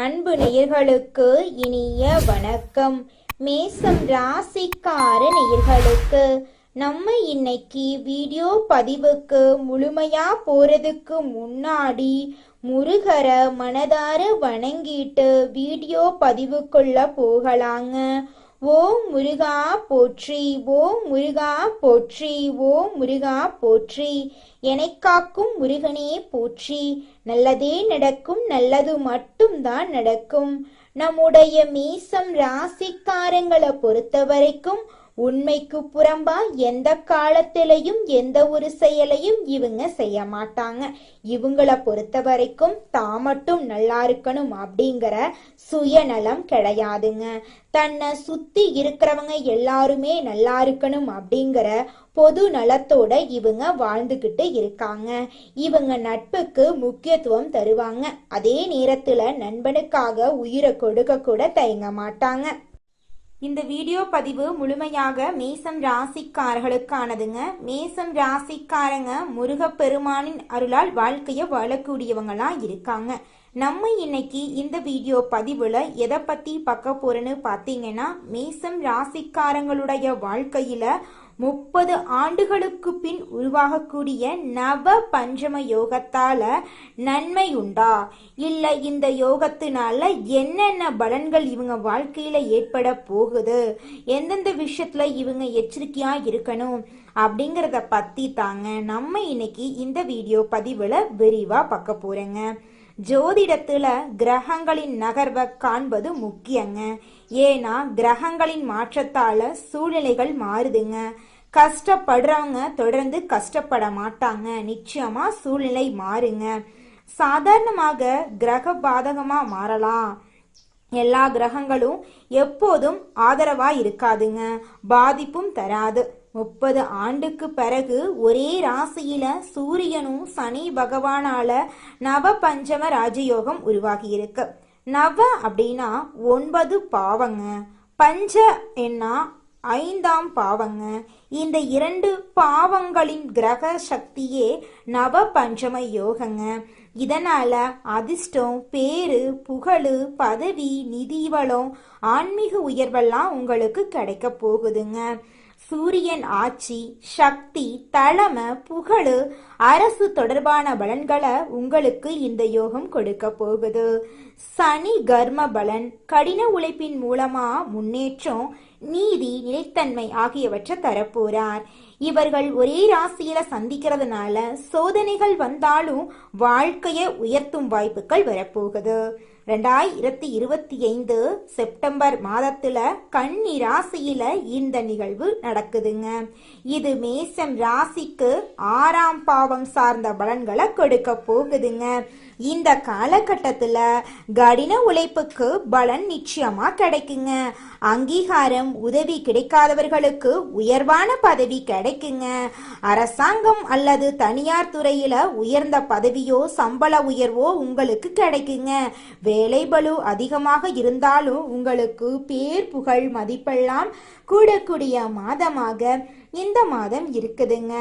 அன்பு நேயர்களுக்கு இனிய வணக்கம். மேசம் ராசிக்கார நேயர்களுக்கு நம்ம இன்னைக்கு வீடியோ பதிவுக்கு முழுமையா போறதுக்கு முன்னாடி முருகரை மனதார வணங்கிட்டு வீடியோ பதிவுக்குள்ள போகலாங்க. ஓம் முருகா போற்றி, ஓம் முருகா போற்றி, ஓம் முருகா போற்றி. என்னைக் காக்கும் முருகனே போற்றி. நல்லதே நடக்கும், நல்லது மட்டும்தான் நடக்கும். நம்முடைய மேசம் ராசிக்காரங்களை பொறுத்த வரைக்கும் உண்மைக்கு புறம்பா எந்த காலத்திலையும் எந்த ஒரு செயலையும் இவங்க செய்ய மாட்டாங்க. இவங்களை பொறுத்த வரைக்கும் தான் மட்டும் நல்லா இருக்கணும் அப்படிங்கிற சுயநலம் கிடையாதுங்க. தன்னை சுத்தி இருக்கிறவங்க எல்லாருமே நல்லா இருக்கணும் அப்படிங்கிற பொது நலத்தோட இவங்க வாழ்ந்துகிட்டு இருக்காங்க. இவங்க நட்புக்கு முக்கியத்துவம் தருவாங்க. அதே நேரத்துல நண்பனுக்காக உயிரை கொடுக்க கூட தயங்க மாட்டாங்க. இந்த வீடியோ பதிவு முழுமையாக மேசம் ராசிக்காரர்களுக்கானதுங்க. மேசம் ராசிக்காரங்க முருகப்பெருமானின் அருளால் வாழ்க்கைய வாழக்கூடியவங்களா இருக்காங்க. நம்ம இன்னைக்கு இந்த வீடியோ பதிவுல எதை பத்தி பார்க்க போறோன்னு பார்த்தீங்கன்னா, மேசம் ராசிக்காரங்களுடைய வாழ்க்கையில 30 ஆண்டுகளுக்கு பின் உருவாகக்கூடிய நவ பஞ்சம யோகத்தால நன்மை உண்டா, இல்ல இந்த யோகத்தினால என்னென்ன பலன்கள் இவங்க வாழ்க்கையில ஏற்பட போகுது, எந்தெந்த விஷயத்துல இவங்க எச்சரிக்கையா இருக்கணும் அப்படிங்கிறத பத்தி தாங்க நம்ம இன்னைக்கு இந்த வீடியோ பதிவுல விரிவா பார்க்க போறேங்க. ஜோதிடத்துல கிரகங்களின் நகர்வை காண்பது முக்கியங்க. ஏன்னா கிரகங்களின் மாற்றத்தால சூழ்நிலைகள் மாறுதுங்க. கஷ்டப்படுறவங்க தொடர்ந்து கஷ்டப்பட மாட்டாங்க. நிச்சயமா சூழ்நிலை மாறுங்க. சாதாரணமாக கிரக பாதகமா மாறலாம். எல்லா கிரகங்களும் எப்போதும் ஆதரவா இருக்காதுங்க, பாதிப்பும் தராது. 30 ஆண்டுக்கு பிறகு ஒரே ராசியில சூரியனும் சனி பகவானால நவ பஞ்சம ராஜயோகம் உருவாகி இருக்கு. நவ அப்படின்னா 9 பாவங்க, பஞ்ச என்ன 5ஆம் பாவங்க. இந்த 2 பாவங்களின் கிரக சக்தியே நவ பஞ்சம யோகங்க. இதனால அதிர்ஷ்டம், பேரு, புகழு, பதவி, நிதி வளம், ஆன்மீக உயர்வெல்லாம் உங்களுக்கு கிடைக்க போகுதுங்க. சூரியன் ஆட்சி, சக்தி, தலைமை, புகழு, அரசு தொடர்பான பலன்களை உங்களுக்கு இந்த யோகம் கொடுக்க போகுது. சனி கர்ம பலன், கடின உழைப்பின் மூலமா முன்னேற்றம், நீதி, நிலைத்தன்மை ஆகியவற்றை தரப்போறார். இவர்கள் ஒரே ராசியில சந்திக்கிறதுனால சோதனைகள் வந்தாலும் வாழ்க்கையை உயர்த்தும் வாய்ப்புகள் வரப்போகுது. 2025 செப்டம்பர் மாதத்துல கன்னி ராசியில இந்த நிகழ்வு நடக்குதுங்க. இது மேசம் ராசிக்கு 6ஆம் பாவம் சார்ந்த பலன்களை கொடுக்க போகுதுங்க. இந்த காலகட்டத்துல கடின உழைப்புக்கு பலன் நிச்சயமா கிடைக்குங்க. அங்கீகாரம், உதவி கிடைக்காதவர்களுக்கு உயர்வான பதவி கிடைக்குங்க. அரசாங்கம் அல்லது தனியார் துறையில உயர்ந்த பதவியோ சம்பள உயர்வோ உங்களுக்கு கிடைக்குங்க. வேலை பளு அதிகமாக இருந்தாலும் உங்களுக்கு பேர், புகழ், மதிப்பெல்லாம் கூடக்கூடிய மாதமாக இந்த மாதம் இருக்குதுங்க.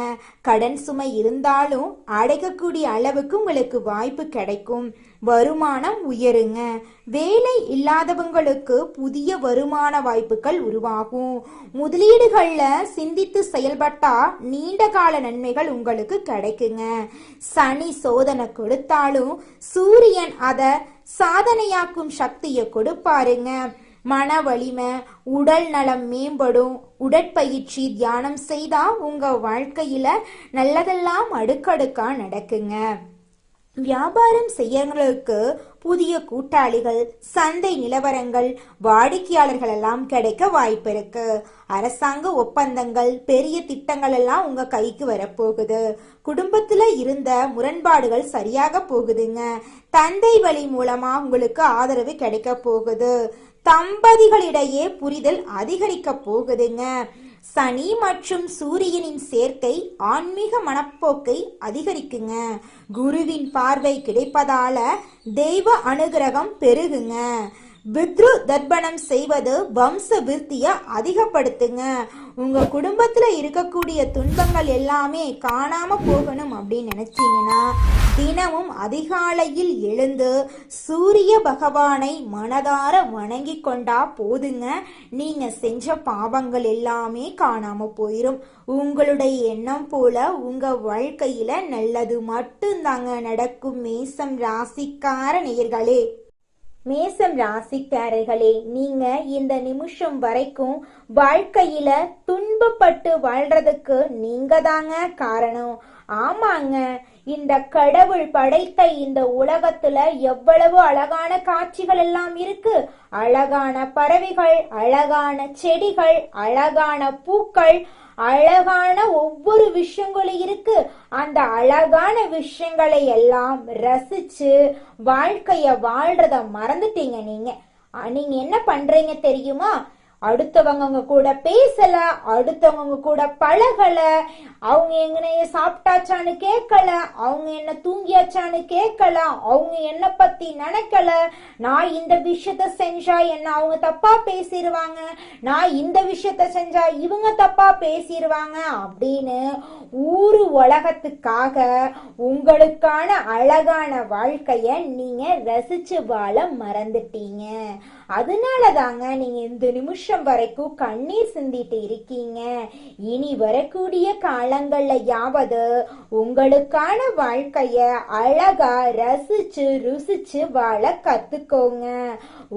கடன் சுமை இருந்தாலும் அடைக்கக்கூடிய அளவுக்கு உங்களுக்கு வாய்ப்பு கிடைக்கும். வருமானம் உயருங்க. வேலை இல்லாதவங்களுக்கு புதிய வருமான வாய்ப்புகள் உருவாகும். முதலீடுகள்ல சிந்தித்து செயல்பட்டா நீண்ட கால நன்மைகள் உங்களுக்கு கிடைக்குங்க. சனி சோதனை கொடுத்தாலும் சூரியன் அதை சாதனையாக்கும் சக்தியை கொடுப்பாருங்க. மன வலிமை, உடல் நலம் மேம்படும். உடற்பயிற்சி, தியானம் செய்தா உங்க வாழ்க்கையில நல்லதெல்லாம் அடுக்கடுக்கா நடக்குங்க. வியாபாரம் செய்யறவங்களுக்கு புதிய கூட்டாளிகள், சந்தை நிலவரங்கள், வாடிக்கையாளர்கள் எல்லாம் கிடைக்க வாய்ப்பு இருக்கு. அரசாங்க ஒப்பந்தங்கள், பெரிய திட்டங்கள் எல்லாம் உங்க கைக்கு வரப்போகுது. குடும்பத்துல இருந்த முரண்பாடுகள் சரியாக போகுதுங்க. தந்தை வழி மூலமா உங்களுக்கு ஆதரவு கிடைக்க போகுது. தம்பதிகளிடையே புரிதல் அதிகரிக்க போகுதுங்க. சனி மற்றும் சூரியனின் சேர்க்கை ஆன்மீக மனப்போக்கை அதிகரிக்குங்க. குருவின் பார்வை கிடைப்பதால தெய்வ அனுகிரகம் பெருகுங்க. பித்ரு தர்ப்பணம் செய்வது வம்ச விருத்தியை அதிகப்படுத்துங்க. உங்க குடும்பத்துல இருக்கக்கூடிய துன்பங்கள் எல்லாமே காணாம போகணும் அப்படின்னு நினைச்சீங்கன்னா தினமும் அதிகாலையில் எழுந்து சூரிய பகவானை மனதார வணங்கி கொண்டா போதுங்க. நீங்க செஞ்ச பாவங்கள் எல்லாமே காணாம போயிரும். உங்களுடைய எண்ணம் போல உங்க வாழ்க்கையில நல்லது மட்டும்தாங்க நடக்கும். மேசம் ராசிக்கார நேயர்களே, மேசம் ராசிக்காரர்களே, நீங்க இந்த நிமிஷம் வரைக்கும் வாழ்க்கையில துன்பப்பட்டு வாழ்றதுக்கு நீங்க தாங்க காரணம். ஆமாங்க, இந்த கடவுள் படைத்த இந்த உலகத்துல எவ்வளவு அழகான காட்சிகள் எல்லாம் இருக்கு. அழகான பறவைகள், அழகான செடிகள், அழகான பூக்கள், அழகான ஒவ்வொரு விஷயங்களும் இருக்கு. அந்த அழகான விஷயங்களை எல்லாம் ரசிச்சு வாழ்க்கைய வாழ்றத மறந்துட்டீங்க. நீங்க என்ன பண்றீங்க தெரியுமா? அடுத்தவங்க கூட பேசல, அடுத்தவங்க கூட பழகல, அவங்க எங்கனைய சாப்பிட்டாச்சான்னு கேட்கல, அவங்க என்ன தூங்கியாச்சான்னு கேட்கல, அவங்க என்ன பத்தி நினைக்கல. நான் இந்த விஷயத்த செஞ்சா என்ன அவங்க தப்பா பேசிடுவாங்க, நான் இந்த விஷயத்த செஞ்சா இவங்க தப்பா பேசிடுவாங்க அப்படின்னு ஊரு உலகத்துக்காக உங்களுக்கான அழகான வாழ்க்கைய நீங்க ரசிச்சு வாழ மறந்துட்டீங்க. அதனால தாங்க நீங்க இந்த நிமிஷம் வரைக்கும் கண்ணீர் சிந்திட்டு இருக்கீங்க. இனி வரக்கூடிய காலங்கள்ல யாவது உங்களுக்கான வாழ்க்கைய அழகா ரசிச்சு ருசிச்சு வாழ கத்துக்கோங்க.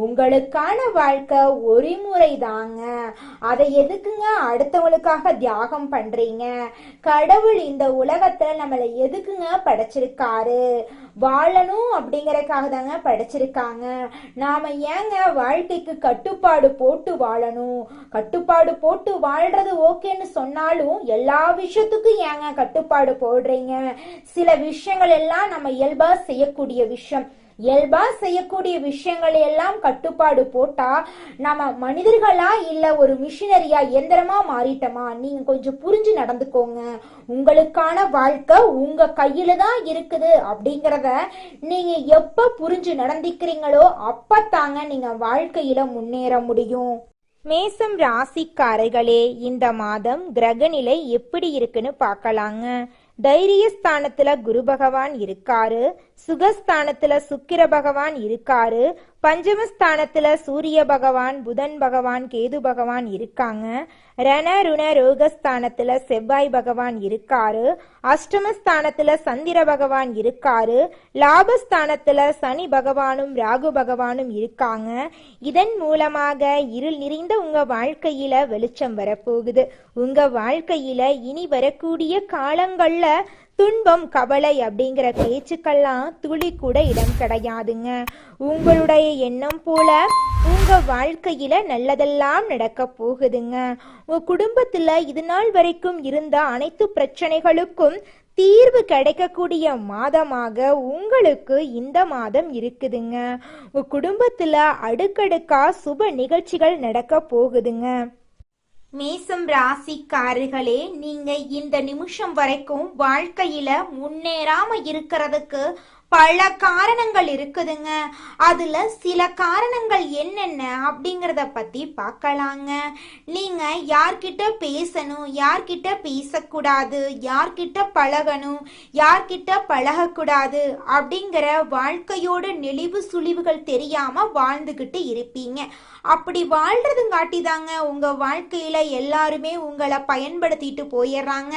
உங்களுக்கான வாழ்க்கை ஒரு முறை தாங்க. அதை எதுக்குங்க அடுத்தவங்களுக்காக தியாகம் பண்றீங்க? கடவுள் இந்த உலகத்துல நம்மளை எதுக்குங்க படைச்சிருக்காரு? வாழணும் அப்படிங்கறதுக்காக தாங்க படைச்சிருக்காங்க. நாம ஏங்க வாழ்க்கைக்கு கட்டுப்பாடு போட்டு வாழணும்? கட்டுப்பாடு போட்டு வாழ்றது ஓகேன்னு சொன்னாலும் எல்லா விஷயத்துக்கும் ஏங்க கட்டுப்பாடு போடுறீங்க? சில விஷயங்கள் எல்லாம் நம்ம இயல்பா செய்யக்கூடிய விஷயம். இயல்பா செய்யக்கூடிய விஷயங்களை எல்லாம் கட்டுப்பாடு போட்டா நம்ம மனிதர்களா இல்ல ஒரு மிஷினரியா எந்திரமா மாறிட்டோமா? நீங்க கொஞ்சம் புரிஞ்சு நடந்துக்கோங்க. உங்களுக்கான வாழ்க்கை உங்க கையில தான் இருக்குது அப்படிங்கறத நீங்க எப்ப புரிஞ்சு நடந்துக்கிறீங்களோ அப்பத்தாங்க நீங்க வாழ்க்கையில முன்னேற முடியும். மேசம் ராசிக்காரர்களே, இந்த மாதம் கிரகநிலை எப்படி இருக்குன்னு பார்க்கலாங்க. தைரியஸ்தானத்துல குரு பகவான் இருக்காரு, சுகஸ்தானத்துல சுக்கிர பகவான் இருக்காரு, பஞ்சமஸ்தானத்துல சூரிய பகவான், புதன் பகவான், கேது பகவான் இருக்காங்க. ரண ருண ரோகஸ்தானத்துல செவ்வாய் பகவான் இருக்காரு, அஷ்டமஸ்தானத்துல சந்திர பகவான் இருக்காரு, லாபஸ்தானத்துல சனி பகவானும் ராகு பகவானும் இருக்காங்க. இதன் மூலமாக இருள் நிறைந்த உங்க வாழ்க்கையில வெளிச்சம் வரப்போகுது. உங்க வாழ்க்கையில இனி வரக்கூடிய காலங்கள்ல துன்பம், கவலை அப்படிங்கிற பேச்சுக்கெல்லாம் துளி கூட இடம் கிடையாதுங்க. உங்களுடைய எண்ணம் போல உங்க வாழ்க்கையில நல்லதெல்லாம் நடக்க போகுதுங்க. உங்க குடும்பத்துல இது நாள் வரைக்கும் இருந்த அனைத்து பிரச்சனைகளுக்கும் தீர்வு கிடைக்கக்கூடிய மாதமாக உங்களுக்கு இந்த மாதம் இருக்குதுங்க. உங்க குடும்பத்துல அடுக்கடுக்கா சுப நிகழ்ச்சிகள் நடக்க போகுதுங்க. மேசம் ராசிக்காரர்களே, நீங்க இந்த நிமிஷம் வரைக்கும் வாழ்க்கையில முன்னேறாம இருக்கிறதுக்கு பல காரணங்கள் இருக்குதுங்க. அதுல சில காரணங்கள் என்னென்ன அப்படிங்கறத பத்தி பார்க்கலாங்க. நீங்க யார்கிட்ட பேசணும், யார்கிட்ட பேசக்கூடாது, யார்கிட்ட பழகணும், யார்கிட்ட பழகக்கூடாது அப்படிங்கிற வாழ்க்கையோட நெளிவு சுழிவுகள் தெரியாம வாழ்ந்துகிட்டு இருப்பீங்க. அப்படி வாழ்றதுங்காட்டி தாங்க உங்க வாழ்க்கையில எல்லாருமே உங்களை பயன்படுத்திட்டு போயிடுறாங்க.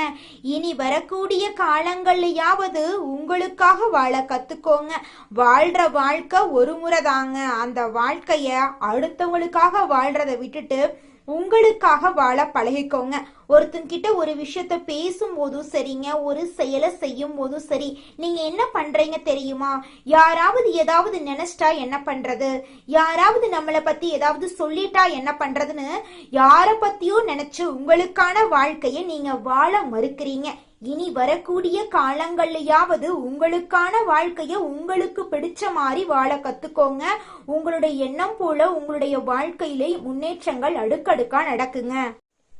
இனி வரக்கூடிய காலங்கள்லயாவது உங்களுக்காக வாழ கத்துக்கோங்க. வாழ்ற வாழ்க்கை ஒரு முறை தாங்க. அந்த வாழ்க்கைய அடுத்தவங்களுக்காக வாழ்றத விட்டுட்டு உங்களுக்காக வாழ பழகிக்கோங்க. ஒருத்தங்கிட்ட ஒரு விஷயத்த பேசும்போதும் சரிங்க, ஒரு செயலை செய்யும் போதும் சரி, நீங்க என்ன பண்றீங்க தெரியுமா? யாராவது ஏதாவது நினைச்சிட்டா என்ன பண்றது, யாராவது நம்மளை பத்தி ஏதாவது சொல்லிட்டா என்ன பண்றதுன்னு யார பத்தியும் நினைச்சு உங்களுக்கான வாழ்க்கைய நீங்க வாழ மறுக்கிறீங்க. இனி வரக்கூடிய காலங்கள்லயாவது உங்களுக்கான வாழ்க்கைய உங்களுக்கு பிடிச்ச மாதிரி வாழ கத்துக்கோங்க. உங்களுடைய எண்ணம் போல உங்களுடைய வாழ்க்கையிலே முன்னேற்றங்கள் அடுக்கடுக்கா நடக்குங்க.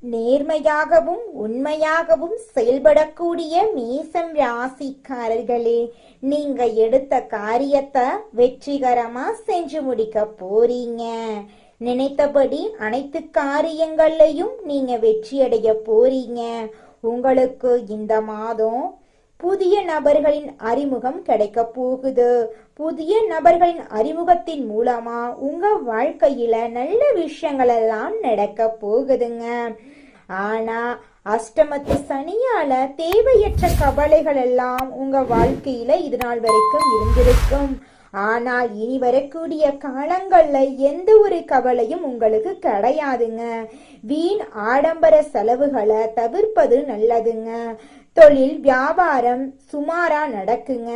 நேர்மையாகவும் உண்மையாகவும் செயல்படக்கூடிய மேசம் ராசிக்காரர்களே, நீங்க எடுத்த காரியத்தை வெற்றிகரமா செஞ்சு முடிக்க போறீங்க. நினைத்தபடி அனைத்து காரியங்கள்லையும் நீங்க வெற்றியடைய போறீங்க. உங்களுக்கு இந்த மாதம் புதிய நபர்களின் அறிமுகம் கிடைக்க போகுது. புதிய நபர்களின் அறிமுகத்தின் மூலமா உங்க வாழ்க்கையில நல்ல விஷயங்கள் எல்லாம் நடக்க போகுதுங்க. ஆனா அஷ்டமத்து சனியால தேவையற்ற கவலைகள் எல்லாம் உங்க வாழ்க்கையில இது நாள் வரைக்கும் இருந்திருக்கும். ஆனால் இனி வரக்கூடிய காலங்கள்ல எந்த ஒரு கவலையும் உங்களுக்கு கிடையாதுங்க. வீண் ஆடம்பர செலவுகளை தவிர்ப்பது நல்லதுங்க. தொழில் வியாபாரம் சுமாரா நடக்குங்க.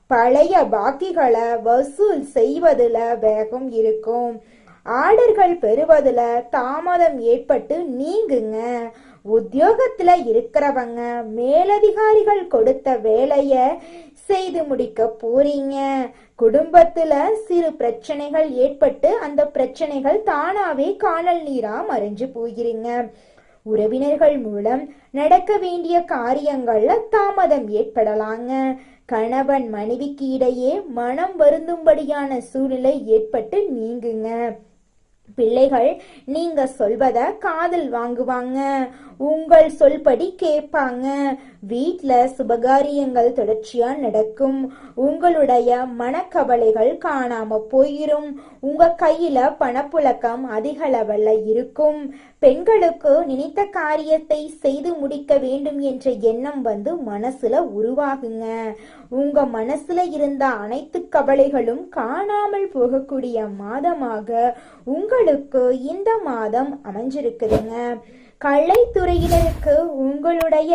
பழைய பாக்கிகளை வசூல் செய்வதுல வேகம் இருக்கும். ஆர்டர்கள் பெறுவதுல தாமதம் ஏற்பட்டு நீங்குங்க. உத்தியோகத்துல இருக்கிறவங்க மேலதிகாரிகள் கொடுத்த வேலைய செய்து முடிக்க போறீங்க. குடும்பத்துல சிறு பிரச்சனைகள் ஏற்பட்டு அந்த பிரச்சனைகள் தானாவே காணல் நீரா மறைஞ்சு போகிறீங்க. உறவினர்கள் மூலம் நடக்க வேண்டிய காரியங்கள்ல தாமதம் ஏற்படலாங்க. கணவன் மனைவிக்கு இடையே மனம் வருந்தும்படியான சூழ்நிலை ஏற்பட்டு நீங்குங்க. பிள்ளைகள் நீங்க சொல்வத காதல் வாங்குவாங்க. உங்கள் சொல்படி கேட்பாங்க. வீட்ல சுபகாரியங்கள் தொடர்ச்சியா நடக்கும். உங்களுடைய மனக்கவலைகள் காணாம போயிரும். உங்க கையில பணப்புழக்கம் அதிக அளவுல இருக்கும். பெண்களுக்கு நினைத்த காரியத்தை செய்து முடிக்க வேண்டும் என்ற எண்ணம் வந்து மனசுல உருவாகுங்க. உங்க மனசுல இருந்த அனைத்து கவலைகளும் காணாமல் போகக்கூடிய மாதமாக உங்களுக்கு இந்த மாதம் அமைஞ்சிருக்குதுங்க. கலைத்துறையினருக்கு உங்களுடைய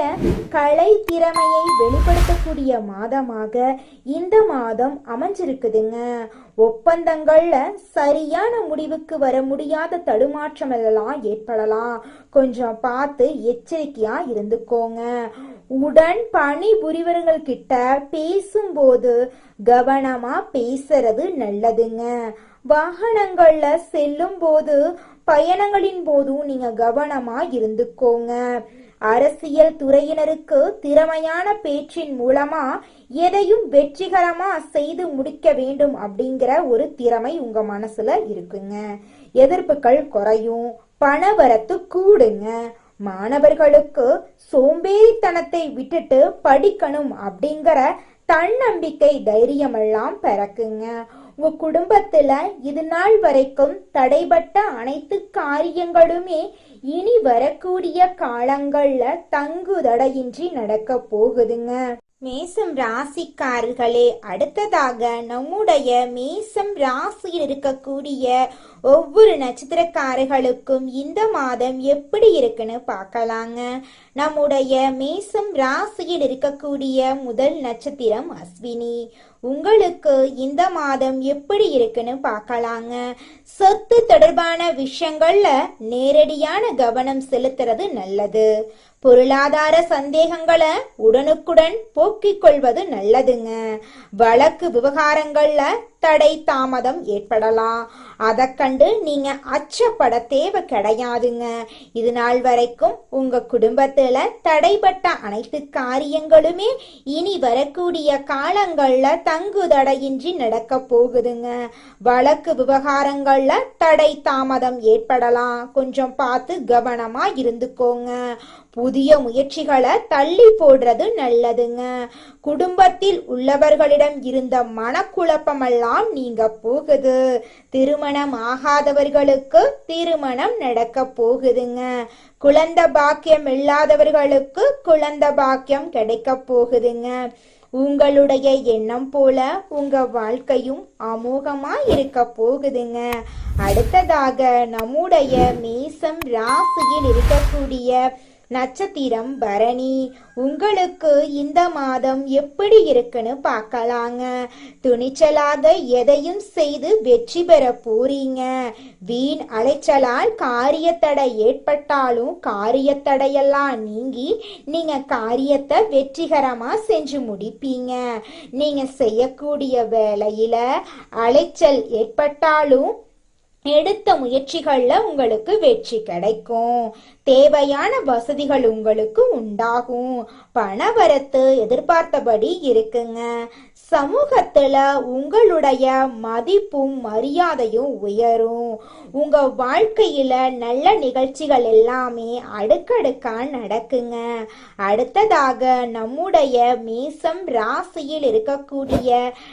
கலை திறமையை வெளிப்படுத்தக்கூடிய மாதமாக இந்த மாதம் அமைஞ்சிருக்குதுங்க. ஒப்பந்தங்கள்ல சரியான முடிவுக்கு வர முடியாத தடுமாற்றம் எல்லாம் ஏற்படலாம். கொஞ்சம் பார்த்து எச்சரிக்கையா இருந்துக்கோங்க. உடன் பணி புரிவர்கள் கிட்ட பேசும்போது கவனமா பேசுறது நல்லதுங்க. வாகனங்கள்ல செல்லும் போது பயணங்களின் போதும் நீங்க கவனமா இருந்துக்கோங்க. அரசியல் துறையினருக்கு திறமையான பேச்சின் மூலமா எதையும் வெற்றிகரமா செய்து முடிக்க வேண்டும் அப்படிங்கிற ஒரு திறமை உங்க மனசுல இருக்குங்க. எதிர்ப்புகள் குறையும். பணவரத்து கூடுங்க. மாணவர்களுக்கு சோம்பேறித்தனத்தை விட்டுட்டு படிக்கணும் அப்படிங்கிற தன்னம்பிக்கை தைரியம் எல்லாம் பிறக்குங்க. உங்க குடும்பத்துல இது நாள் வரைக்கும் தடைபட்ட அனைத்து காரியங்களுமே இனி வரக்கூடிய காலங்கள்ல தங்குதடையின்றி நடக்க போகுதுங்க. மேசம் ராசிக்காரர்களே, அடுத்ததாக நம்முடைய மேசம் ராசியில் இருக்கக்கூடிய ஒவ்வொரு நட்சத்திரக்காரர்களுக்கும் இந்த மாதம் எப்படி இருக்குன்னு பார்க்கலாங்க. நம்முடைய மேசம் ராசியில் இருக்கக்கூடிய முதல் நட்சத்திரம் அஸ்வினி. உங்களுக்கு இந்த மாதம் எப்படி இருக்குன்னு பார்க்கலாங்க. சொத்து தொடர்பான விஷயங்கள்ல நேரடியான கவனம் செலுத்துறது நல்லது. பொருளாதார சந்தேகங்களை உடனுக்குடன் போக்கிக் கொள்வது நல்லதுங்க. வழக்கு விவகாரங்கள்ல தடை தாமதம் ஏற்படலாம். அதை கண்டு நீங்க அச்சப்பட தேவை கிடையாதுங்க. இது நாள் வரைக்கும் உங்க குடும்பத்துல தடைப்பட்ட அனைத்து காரியங்களுமே இனி வரக்கூடிய காலங்கள்ல தங்குதடையின்றி நடக்க போகுதுங்க. வழக்கு விவகாரங்கள்ல தடை தாமதம் ஏற்படலாம். கொஞ்சம் பார்த்து கவனமா இருந்துக்கோங்க. புதிய முயற்சிகளை தள்ளி போடுறது நல்லதுங்க. குடும்பத்தில் உள்ளவர்களிடம் இருந்த மனக்குழப்பமெல்லாம் நீங்க போகுது. திருமணம் ஆகாதவர்களுக்கு திருமணம் நடக்க போகுதுங்க. குழந்தை பாக்கியம் இல்லாதவர்களுக்கு குழந்தை பாக்கியம் கிடைக்க போகுதுங்க. உங்களுடைய எண்ணம் போல உங்க வாழ்க்கையும் அமோகமா இருக்க போகுதுங்க. அடுத்ததாக நம்முடைய மேசம் ராசியில் இருக்கக்கூடிய நட்சத்திரம் பரணி. உங்களுக்கு இந்த மாதம் எப்படி இருக்குன்னு பார்க்கலாங்க. துணிச்சலாக எதையும் செய்து வெற்றி பெற போறீங்க. வீண் அலைச்சலால் காரியத்தடை ஏற்பட்டாலும் காரியத்தடையெல்லாம் நீங்கி நீங்க காரியத்தை வெற்றிகரமா செஞ்சு முடிப்பீங்க. நீங்க செய்யக்கூடிய வேலையில அலைச்சல் ஏற்பட்டாலும் எடுத்த முயற்சிகள்ல உங்களுக்கு வெற்றி கிடைக்கும். தேவையான வசதிகள் உங்களுக்கு உண்டாகும். பணவரத்து எதிர்பார்த்தபடி இருக்குங்க. சமூகத்துல உங்களுடைய மதிப்பும் மரியாதையும் உயரும். உங்க வாழ்க்கையில நல்ல நிகழ்ச்சிகள் எல்லாமே அடுக்கடுக்கா நடக்குங்க. அடுத்ததாக நம்முடைய மேசம் ராசியில் இருக்கக்கூடிய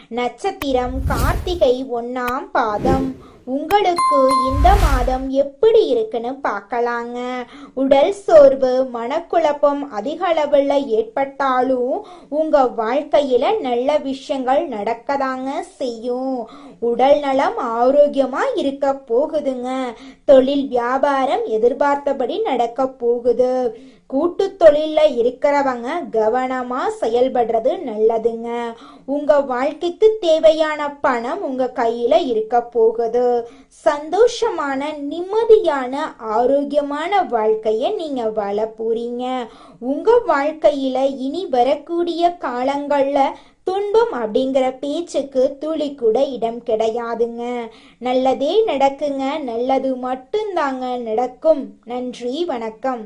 நட்சத்திரம் கார்த்திகை 1ஆம் பாதம். உங்களுக்கு இந்த மாதம் எப்படி இருக்குன்னு பார்க்கலாங்க. உடல் சோர்வு, மனக்குழப்பம் அதிக அளவுல ஏற்பட்டாலும் உங்க வாழ்க்கையில நல்ல விஷயங்கள் நடக்கதாங்க செய்யும். உடல் நலம் ஆரோக்கியமா இருக்க போகுதுங்க. தொழில் வியாபாரம் எதிர்பார்த்தபடி நடக்க போகுது. கூட்டு தொழில இருக்கிறவங்க கவனமா செயல்படுறது நல்லதுங்க. உங்க வாழ்க்கைக்கு தேவையான பணம் உங்க கையில இருக்க போகுது. சந்தோஷமான, நிம்மதியான, ஆரோக்கியமான வாழ்க்கைய நீங்க வாழ போறீங்க. உங்க வாழ்க்கையில இனி வரக்கூடிய காலங்கள்ல துன்பம் அப்படிங்கிற பேச்சுக்கு துளி கூட இடம் கிடையாதுங்க. நல்லதே நடக்குங்க. நல்லது மட்டும்தாங்க நடக்கும். நன்றி, வணக்கம்.